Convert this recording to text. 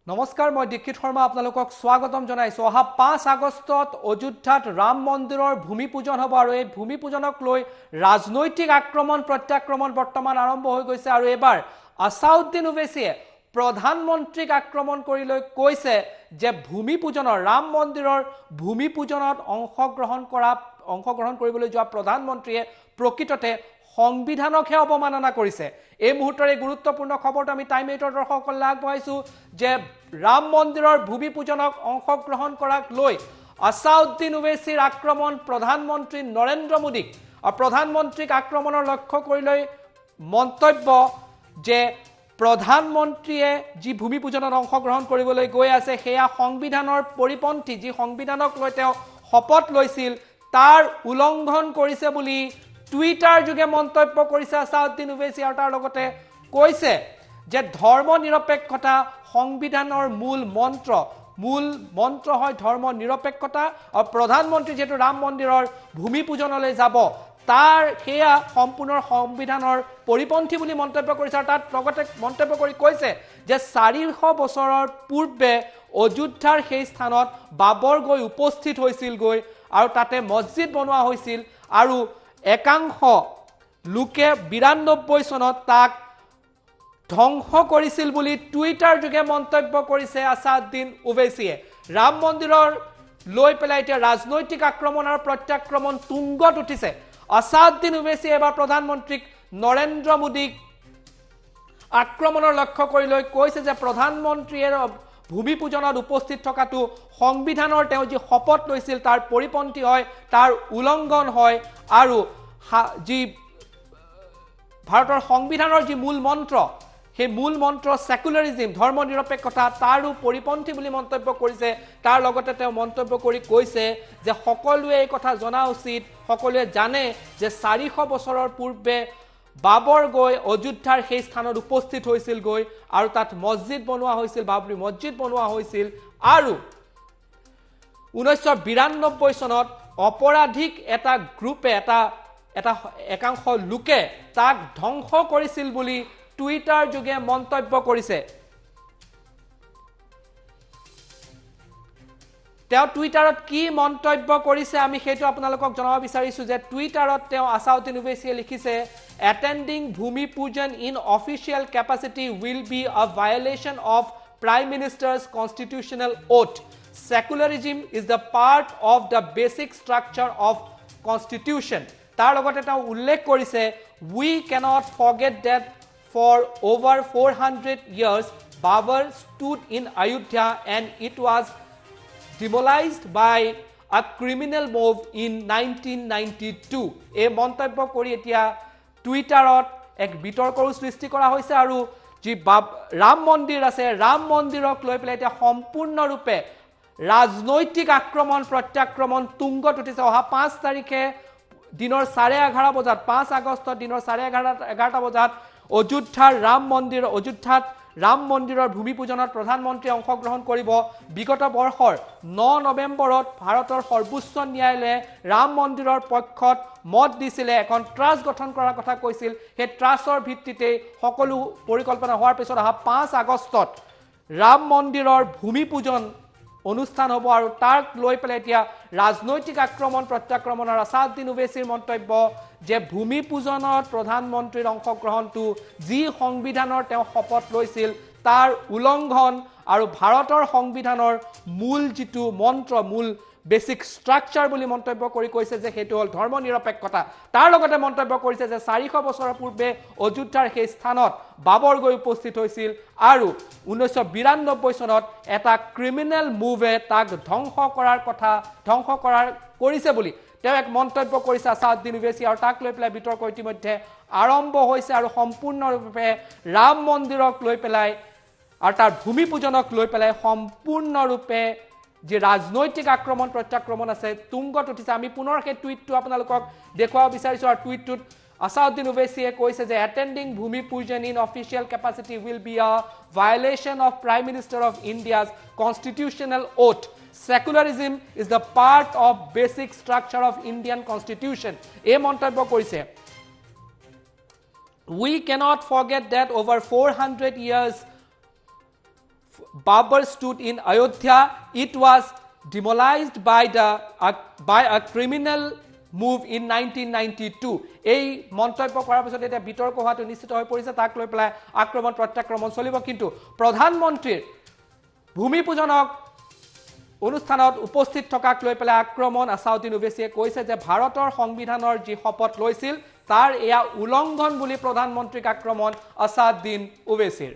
নমস্কাৰ মই দীক্ষিত শৰ্মা আপোনালোকক স্বাগতম জনাইছো অহা 5 আগষ্টত অযোধ্যাত ৰাম মন্দিৰৰ ভূমি পূজন হ'ব আৰু এই ভূমি পূজনক লৈ ৰাজনৈতিক আক্ৰমণ প্ৰত্যাক্ৰমণ বৰ্তমান আৰম্ভ হৈ গৈছে আৰু এবাৰ আসাউদ্দিন ওৱেইছিয়ে প্ৰধানমন্ত্ৰীক আক্ৰমণ কৰি লৈ কৈছে যে ভূমি পূজনৰ ৰাম মন্দিৰৰ ভূমি পূজনত অংশগ্ৰহণ কৰিবলৈ যোৱা প্ৰধানমন্ত্ৰীয়ে প্ৰকৃততে সংবিধানকহে অবমাননা কৰিছে এই মুহূৰ্তৰ এই গুৰুত্বপূৰ্ণ খবৰটো আমি টাইম 8 দৰ্শকসকললৈ আগবঢ়াইছো যে ৰাম মন্দিৰৰ ভূমি পূজনক অংশগ্ৰহণ কৰাক লৈ আসাউদ্দিন ওৱেইছিৰ আক্ৰমণ প্ৰধানমন্ত্ৰী নৰেন্দ্ৰ মোদীক আৰু প্ৰধানমন্ত্ৰীক আক্ৰমণৰ লক্ষ্য কৰি লৈ মন্তব্য যে প্ৰধানমন্ত্ৰীয়ে যি ভূমি পূজনত অংশগ্ৰহণ কৰিবলৈ গৈ আছে সেয়া সংবিধানৰ পৰিপন্থী যি সংবিধানক লৈ তেওঁ শপত লৈছিল তাৰ উলংঘন কৰিছে বুলি টুইটাৰ যোগে মন্তব্য কৰিছে আসাউদ্দিন ওৱেইছি আৰু তাৰ লগতে কৈছে যে ধৰ্ম নিৰপেক্ষতা সংবিধানৰ মূল মন্ত্ৰ হয় ধৰ্ম নিৰপেক্ষতা আৰু প্ৰধানমন্ত্ৰী যেটো ৰাম মন্দিৰৰ ভূমি পূজনলৈ যাব তাৰ সেয়া সম্পূৰ্ণ সংবিধানৰ পৰিপন্থী বুলি মন্তব্য কৰিছে আৰু তাত লগতে মন্তব্য কৰি কৈছে যে 400 বছৰৰ পূৰ্বে অযোধ্যাৰ সেই স্থানত বাবৰ গৈ উপস্থিত হৈছিল গৈ আৰু তাতে মছজিদ বনোৱা হৈছিল আৰু একাংশ লোকে 92 চনত তাক ধ্বংস কৰিছিল বুলি টুইটাৰ যোগে মন্তব্য কৰিছে আসাউদ্দিন ওৱেইছিয়ে ৰাম মন্দিৰৰ লৈ পেলাই এতিয়া ৰাজনৈতিক আক্ৰমণ আৰু প্ৰত্যাক্ৰমণ তুংগত উঠিছে আসাউদ্দিন ওৱেইছিয়ে এবাৰ প্ৰধানমন্ত্ৰীক নৰেন্দ্ৰ মোদীক আক্ৰমণৰ লক্ষ্য কৰি লৈ কৈছে যে প্ৰধানমন্ত্ৰীয়ে ভূমি পূজনত উপস্থিত থকাটো সংবিধানৰ তেওঁ যি শপত লৈছিল তাৰ পৰিপন্থী হয় তাৰ উলংঘন হয় আৰু যি ভাৰতৰ সংবিধানৰ যি মূল মন্ত্ৰ সেই মূল মন্ত্ৰ সেকুলাৰিজম ধৰ্ম নিৰপেক্ষতা তাৰো পৰিপন্থী বুলি মন্তব্য কৰিছে তাৰ লগতে তেওঁ মন্তব্য কৰি কৈছে যে সকলোৱে এই কথা জনা উচিত সকলোৱে জানে যে 400 বছৰৰ পূৰ্বে বাবৰ গৈ অযোধ্যাৰ সেই স্থানত উপস্থিত হৈছিল গৈ আৰু তাত মছজিদ বনোৱা হৈছিল বাবৰি মছজিদ বনোৱা হৈছিল আৰু 1992 চনত অপৰাধিক এটা গ্ৰুপে এটা একাংশ লোকে তাক ধ্বংস কৰিছিল বুলি টুইটাৰ যোগে মন্তব্য কৰিছে তেওঁ টুইটাৰত কি মন্তব্য কৰিছে আমি সেইটো আপোনালোকক জনাব বিচাৰিছো যে টুইটাৰত তেওঁ আসাউদ্দিন ওৱেইছিয়ে লিখিছে attending Bhumi Pujan in official capacity will be a violation of Prime Minister's constitutional oath. Secularism is the part of the basic structure of constitution. Tar logote ta ullekh korise we cannot forget that for over 400 years Babur stood in Ayodhya and it was demolished by a criminal mob in 1992. A মন্তব্য কৰি এতিয়া টুইটাৰত এক বিতৰ্কৰ সৃষ্টি কৰা হৈছে আৰু যি ৰাম মন্দিৰ আছে ৰাম মন্দিৰক লৈ পেলাই এতিয়া সম্পূৰ্ণৰূপে ৰাজনৈতিক আক্ৰমণ প্ৰত্যাক্ৰমণ তুংগত উঠিছে অহা 5 তাৰিখে দিনৰ 11:30 বজাত 5 আগষ্টত দিনৰ 11:30 বজাত অযোধ্যাৰ ৰাম মন্দিৰৰ ভূমি পূজনত প্ৰধানমন্ত্ৰী অংশগ্ৰহণ কৰিব বিগত বৰ্ষৰ 9 নৱেম্বৰত ভাৰতৰ সৰ্বোচ্চ ন্যায়ালয়ে ৰাম মন্দিৰৰ পক্ষত মত দিছিলে এখন ট্ৰাষ্ট গঠন কৰাৰ কথা কৈছিল সেই ট্ৰাষ্টৰ ভিত্তিতে সকলো পৰিকল্পনা হোৱাৰ পিছত অহা 5 আগষ্টত ৰাম মন্দিৰৰ ভূমি পূজন অনুষ্ঠান হ'ব আৰু তাক লৈ পেলাই এতিয়া ৰাজনৈতিক আক্ৰমণ প্ৰত্যাক্ৰমণ আৰু আসাউদ্দিন ওৱেইছিৰ মন্তব্য যে ভূমি পূজনত প্ৰধানমন্ত্ৰীৰ অংশগ্ৰহণটো যি সংবিধানৰ তেওঁ শপত লৈছিল তাৰ উলংঘন আৰু ভাৰতৰ সংবিধানৰ মূল যিটো মন্ত্ৰ মূল বেসিক স্ট্ৰাকচাৰ বুলি মন্তব্য কৰি কৈছে যে হেতু হল ধৰ্ম নিৰপেক্ষতা তাৰ লগতে মন্তব্য কৰিছে যে 400 বছৰৰ পূৰ্বে অযোধ্যাৰ সেই স্থানত বাবৰ গৈ উপস্থিত হৈছিল আৰু 1992 চনত এটা ক্ৰিমিনেল মুভে তাক ধ্বংস কৰাৰ কৰিছে বুলি তেওঁ এক মন্তব্য কৰিছে আসাউদ্দিন ওৱেইছি আৰু তাক লৈ পেলাই বিতৰ্ক ইতিমধ্যে আৰম্ভ হৈছে আৰু সম্পূৰ্ণৰূপে ৰাম মন্দিৰক লৈ পেলাই আৰু তাৰ ভূমি পূজনক লৈ পেলাই সম্পূৰ্ণৰূপে যে ৰাজনৈতিক আক্ৰমণ প্ৰত্যাক্ৰমণ আছে তুংগত উঠিছে আমি পুনৰ সেই টুইটটো আপোনালোকক দেখুৱাব বিচাৰিছো আৰু টুইটটোত আসাউদ্দিন ওৱেইছিয়ে কৈছে যে attending Bhumi Pujan in official capacity will be a violation of Prime Minister of India's constitutional oath. Secularism is the part of basic structure of Indian constitution. এই মন্তব্য কৰিছে We cannot forget that over 400 years Babur stood in Ayodhya. It was demolished by a criminal move in 1992. এই মন্তব্য কৰাৰ পিছত এটা বিতৰ্ক হোৱাটো নিশ্চিত হৈ পৰিছে তাক লৈ পেলাই আক্ৰমণ প্ৰত্যাক্ৰমণ চলিব কিন্তু প্ৰধানমন্ত্ৰীৰ ভূমি পূজনক অনুষ্ঠানত উপস্থিত থকাক লৈ পেলাই আক্ৰমণ আসাউদ্দিন ওৱেইছিয়ে কৈছে যে ভাৰতৰ সংবিধানৰ যি শপত লৈছিল তাৰ এয়া উলংঘন বুলি প্ৰধানমন্ত্ৰীক আক্ৰমণ আসাউদ্দিন ওৱেইছিৰ